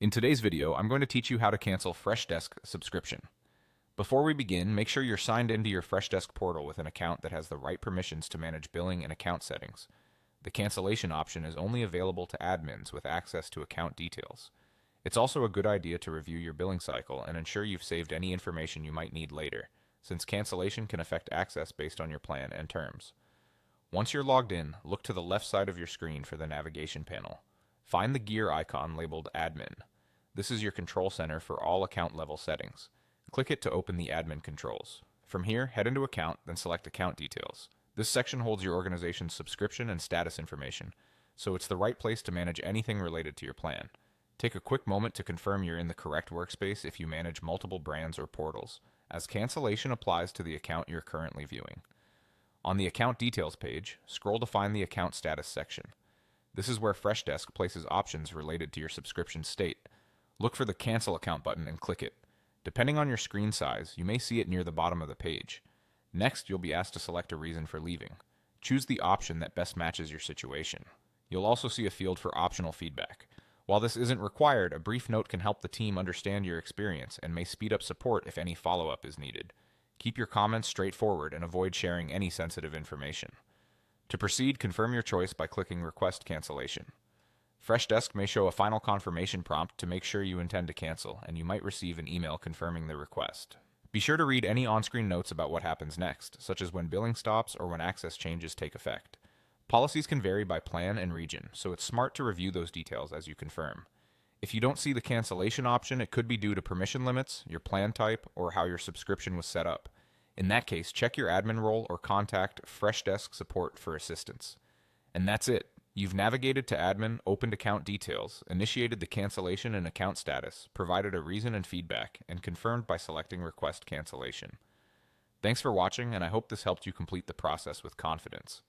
In today's video, I'm going to teach you how to cancel Freshdesk subscription. Before we begin, make sure you're signed into your Freshdesk portal with an account that has the right permissions to manage billing and account settings. The cancellation option is only available to admins with access to account details. It's also a good idea to review your billing cycle and ensure you've saved any information you might need later, since cancellation can affect access based on your plan and terms. Once you're logged in, look to the left side of your screen for the navigation panel. Find the gear icon labeled Admin. This is your control center for all account level settings. Click it to open the admin controls. From here, head into Account, then select Account Details. This section holds your organization's subscription and status information, so it's the right place to manage anything related to your plan. Take a quick moment to confirm you're in the correct workspace if you manage multiple brands or portals, as cancellation applies to the account you're currently viewing. On the Account Details page, scroll to find the Account Status section. This is where Freshdesk places options related to your subscription state. Look for the Cancel Account button and click it. Depending on your screen size, you may see it near the bottom of the page. Next, you'll be asked to select a reason for leaving. Choose the option that best matches your situation. You'll also see a field for optional feedback. While this isn't required, a brief note can help the team understand your experience and may speed up support if any follow-up is needed. Keep your comments straightforward and avoid sharing any sensitive information. To proceed, confirm your choice by clicking Request Cancellation. Freshdesk may show a final confirmation prompt to make sure you intend to cancel, and you might receive an email confirming the request. Be sure to read any on-screen notes about what happens next, such as when billing stops or when access changes take effect. Policies can vary by plan and region, so it's smart to review those details as you confirm. If you don't see the cancellation option, it could be due to permission limits, your plan type, or how your subscription was set up. In that case, check your admin role or contact Freshdesk support for assistance. And that's it. You've navigated to admin, opened account details, initiated the cancellation and account status, provided a reason and feedback, and confirmed by selecting Request Cancellation. Thanks for watching, and I hope this helped you complete the process with confidence.